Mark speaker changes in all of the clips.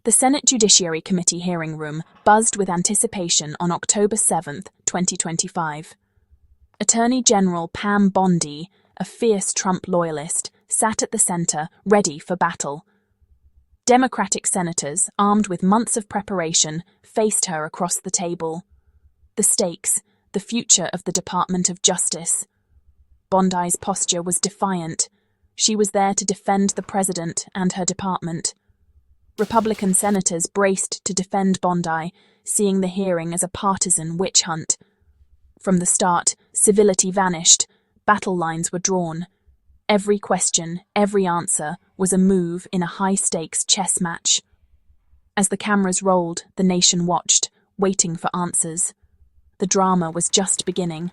Speaker 1: The Senate Judiciary Committee hearing room buzzed with anticipation on October 7, 2025. Attorney General Pam Bondi, a fierce Trump loyalist, sat at the center, ready for battle. Democratic senators, armed with months of preparation, faced her across the table. The stakes, the future of the Department of Justice. Bondi's posture was defiant. She was there to defend the president and her department. Republican senators braced to defend Bondi, seeing the hearing as a partisan witch hunt. From the start, civility vanished, battle lines were drawn. Every question, every answer, was a move in a high-stakes chess match. As the cameras rolled, the nation watched, waiting for answers. The drama was just beginning.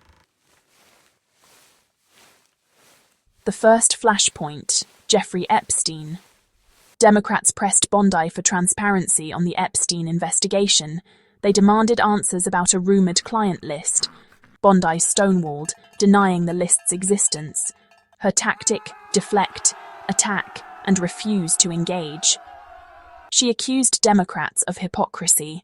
Speaker 1: The first flashpoint, Jeffrey Epstein. Democrats pressed Bondi for transparency on the Epstein investigation. They demanded answers about a rumored client list. Bondi stonewalled, denying the list's existence. Her tactic: deflect, attack, and refuse to engage. She accused Democrats of hypocrisy.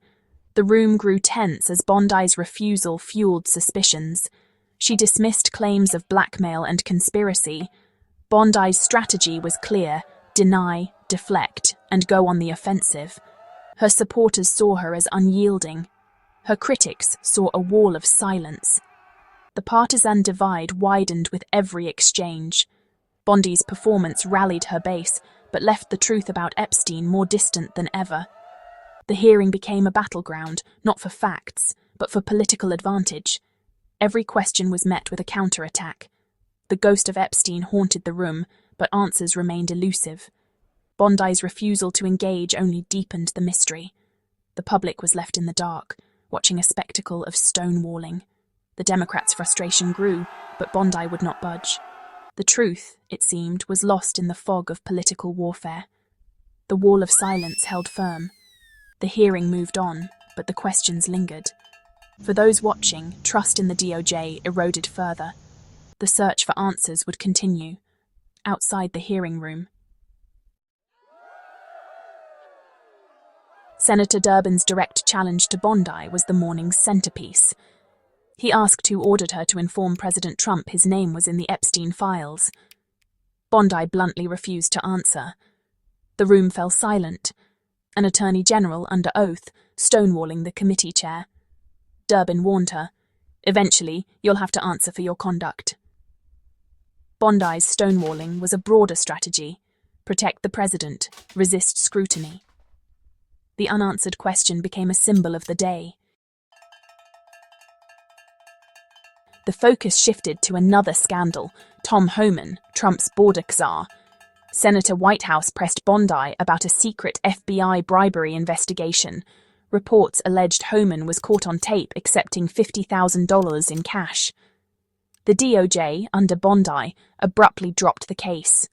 Speaker 1: The room grew tense as Bondi's refusal fueled suspicions. She dismissed claims of blackmail and conspiracy. Bondi's strategy was clear: deny, deflect, and go on the offensive. Her supporters saw her as unyielding. Her critics saw a wall of silence. The partisan divide widened with every exchange. Bondi's performance rallied her base, but left the truth about Epstein more distant than ever. The hearing became a battleground, not for facts, but for political advantage. Every question was met with a counterattack. The ghost of Epstein haunted the room, but answers remained elusive. Bondi's refusal to engage only deepened the mystery. The public was left in the dark, watching a spectacle of stonewalling. The Democrats' frustration grew, but Bondi would not budge. The truth, it seemed, was lost in the fog of political warfare. The wall of silence held firm. The hearing moved on, but the questions lingered. For those watching, trust in the DOJ eroded further. The search for answers would continue. Outside the hearing room, Senator Durbin's direct challenge to Bondi was the morning's centerpiece. He asked who ordered her to inform President Trump his name was in the Epstein files. Bondi bluntly refused to answer. The room fell silent, an attorney general under oath, stonewalling the committee chair. Durbin warned her, "Eventually, you'll have to answer for your conduct." Bondi's stonewalling was a broader strategy: protect the president, resist scrutiny. The unanswered question became a symbol of the day. The focus shifted to another scandal: Tom Homan, Trump's border czar. Senator Whitehouse pressed Bondi about a secret FBI bribery investigation. Reports alleged Homan was caught on tape accepting $50,000 in cash. The DOJ, under Bondi, abruptly dropped the case.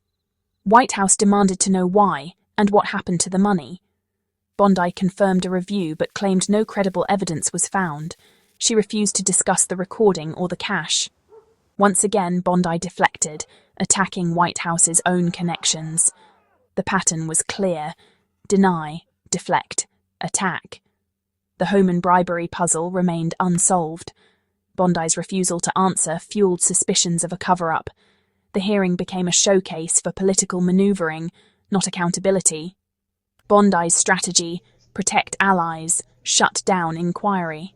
Speaker 1: Whitehouse demanded to know why and what happened to the money. Bondi confirmed a review but claimed no credible evidence was found. She refused to discuss the recording or the cash. Once again, Bondi deflected, attacking Whitehouse's own connections. The pattern was clear: deny, deflect, attack. The Homan bribery puzzle remained unsolved. Bondi's refusal to answer fueled suspicions of a cover-up. The hearing became a showcase for political maneuvering, not accountability. Bondi's strategy: protect allies, shut down inquiry.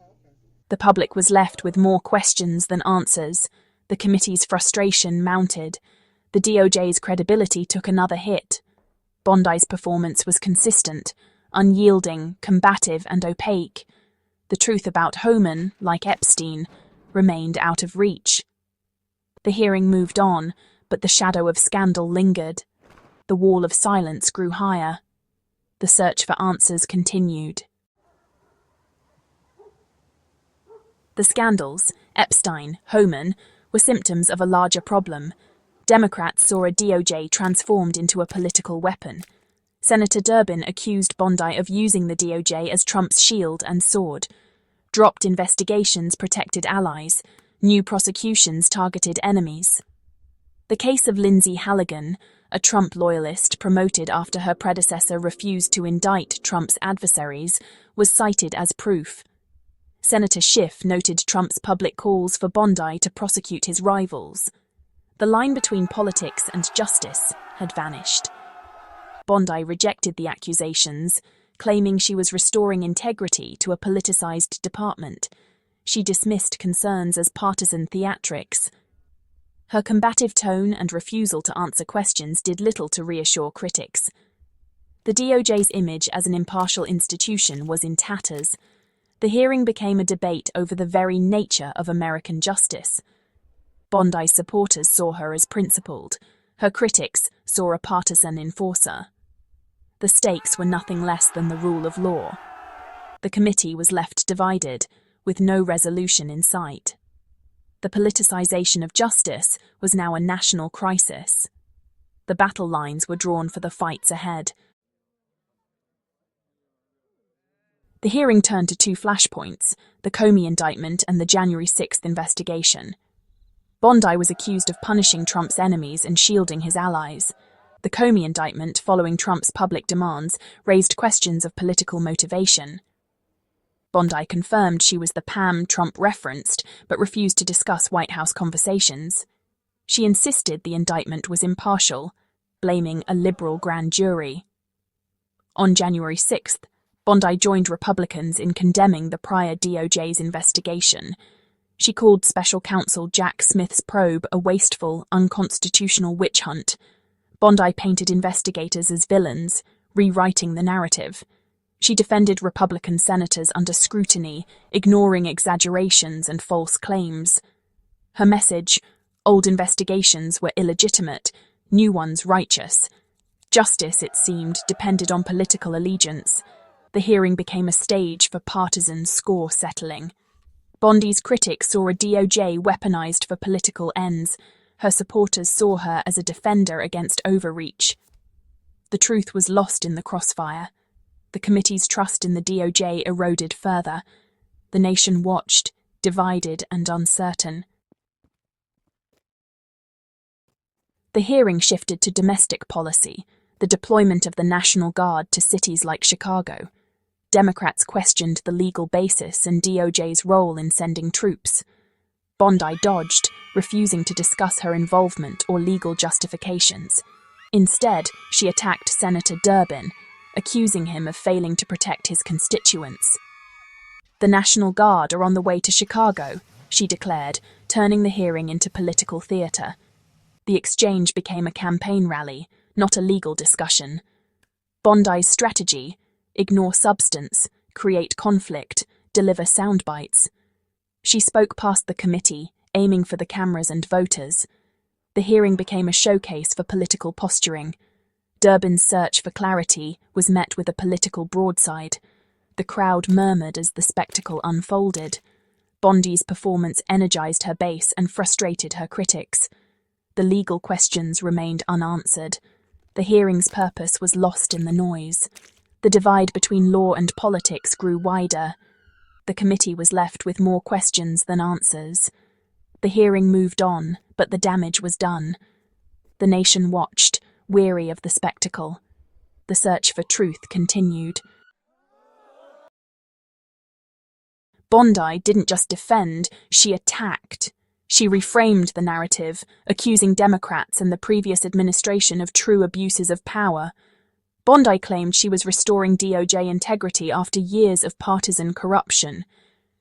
Speaker 1: The public was left with more questions than answers. The committee's frustration mounted. The DOJ's credibility took another hit. Bondi's performance was consistent, unyielding, combative, and opaque. The truth about Homan, like Epstein, remained out of reach. The hearing moved on, but the shadow of scandal lingered. The wall of silence grew higher. The search for answers continued. The scandals, Epstein, Homan, were symptoms of a larger problem. Democrats saw a DOJ transformed into a political weapon. Senator Durbin accused Bondi of using the DOJ as Trump's shield and sword. Dropped investigations protected allies. New prosecutions targeted enemies. The case of Lindsay Halligan, a Trump loyalist promoted after her predecessor refused to indict Trump's adversaries, was cited as proof. Senator Schiff noted Trump's public calls for Bondi to prosecute his rivals. The line between politics and justice had vanished. Bondi rejected the accusations, claiming she was restoring integrity to a politicized department. She dismissed concerns as partisan theatrics. Her combative tone and refusal to answer questions did little to reassure critics. The DOJ's image as an impartial institution was in tatters. The hearing became a debate over the very nature of American justice. Bondi's supporters saw her as principled. Her critics saw a partisan enforcer. The stakes were nothing less than the rule of law. The committee was left divided, with no resolution in sight. The politicization of justice was now a national crisis. The battle lines were drawn for the fights ahead. The hearing turned to two flashpoints, the Comey indictment and the January 6th investigation. Bondi was accused of punishing Trump's enemies and shielding his allies. The Comey indictment, following Trump's public demands, raised questions of political motivation. Bondi confirmed she was the Pam Trump referenced, but refused to discuss White House conversations. She insisted the indictment was impartial, blaming a liberal grand jury. On January 6th, Bondi joined Republicans in condemning the prior DOJ's investigation. She called special counsel Jack Smith's probe a wasteful, unconstitutional witch hunt. Bondi painted investigators as villains, rewriting the narrative. She defended Republican senators under scrutiny, ignoring exaggerations and false claims. Her message: old investigations were illegitimate, new ones righteous. Justice, it seemed, depended on political allegiance. The hearing became a stage for partisan score settling. Bondi's critics saw a DOJ weaponized for political ends. Her supporters saw her as a defender against overreach. The truth was lost in the crossfire. The committee's trust in the DOJ eroded further. The nation watched, divided and uncertain. The hearing shifted to domestic policy, the deployment of the National Guard to cities like Chicago. Democrats questioned the legal basis and DOJ's role in sending troops. Bondi dodged, refusing to discuss her involvement or legal justifications. Instead, she attacked Senator Durbin, accusing him of failing to protect his constituents. "The National Guard are on the way to Chicago," she declared, turning the hearing into political theatre. The exchange became a campaign rally, not a legal discussion. Bondi's strategy: ignore substance, create conflict, deliver soundbites. She spoke past the committee, aiming for the cameras and voters. The hearing became a showcase for political posturing. Durbin's search for clarity was met with a political broadside. The crowd murmured as the spectacle unfolded. Bondi's performance energized her base and frustrated her critics. The legal questions remained unanswered. The hearing's purpose was lost in the noise. The divide between law and politics grew wider. The committee was left with more questions than answers. The hearing moved on, but the damage was done. The nation watched, weary of the spectacle. The search for truth continued. Bondi didn't just defend, she attacked. She reframed the narrative, accusing Democrats and the previous administration of true abuses of power. Bondi claimed she was restoring DOJ integrity after years of partisan corruption.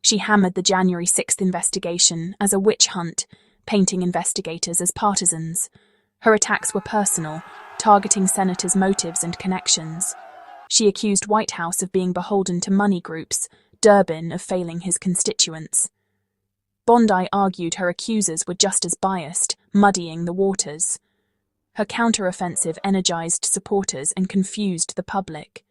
Speaker 1: She hammered the January 6th investigation as a witch hunt, painting investigators as partisans. Her attacks were personal, targeting senators' motives and connections. She accused Whitehouse of being beholden to money groups, Durbin of failing his constituents. Bondi argued her accusers were just as biased, muddying the waters. Her counteroffensive energized supporters and confused the public.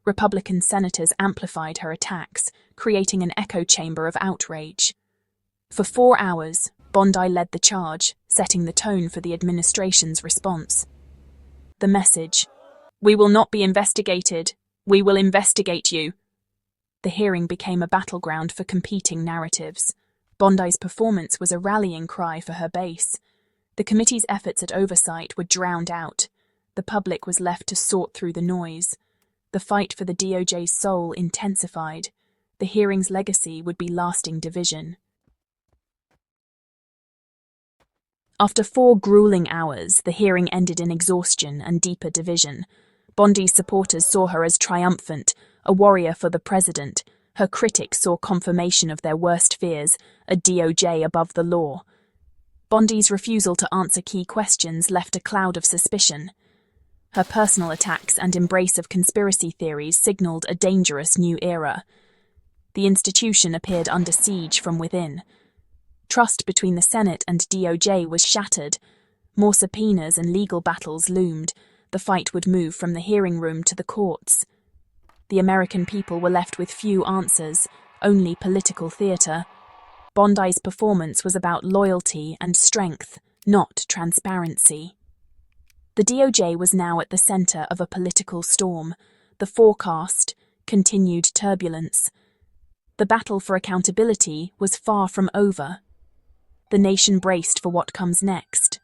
Speaker 1: Republican senators amplified her attacks, creating an echo chamber of outrage. For 4 hours, Bondi led the charge, setting the tone for the administration's response. The message: "We will not be investigated, we will investigate you." The hearing became a battleground for competing narratives. Bondi's performance was a rallying cry for her base. The committee's efforts at oversight were drowned out. The public was left to sort through the noise. The fight for the DOJ's soul intensified. The hearing's legacy would be lasting division. After 4 grueling hours, the hearing ended in exhaustion and deeper division. Bondi's supporters saw her as triumphant, a warrior for the president. Her critics saw confirmation of their worst fears, a DOJ above the law. Bondi's refusal to answer key questions left a cloud of suspicion. Her personal attacks and embrace of conspiracy theories signaled a dangerous new era. The institution appeared under siege from within. Trust between the Senate and DOJ was shattered. More subpoenas and legal battles loomed. The fight would move from the hearing room to the courts. The American people were left with few answers, only political theatre. Bondi's performance was about loyalty and strength, not transparency. The DOJ was now at the centre of a political storm. The forecast, continued turbulence. The battle for accountability was far from over. The nation braced for what comes next.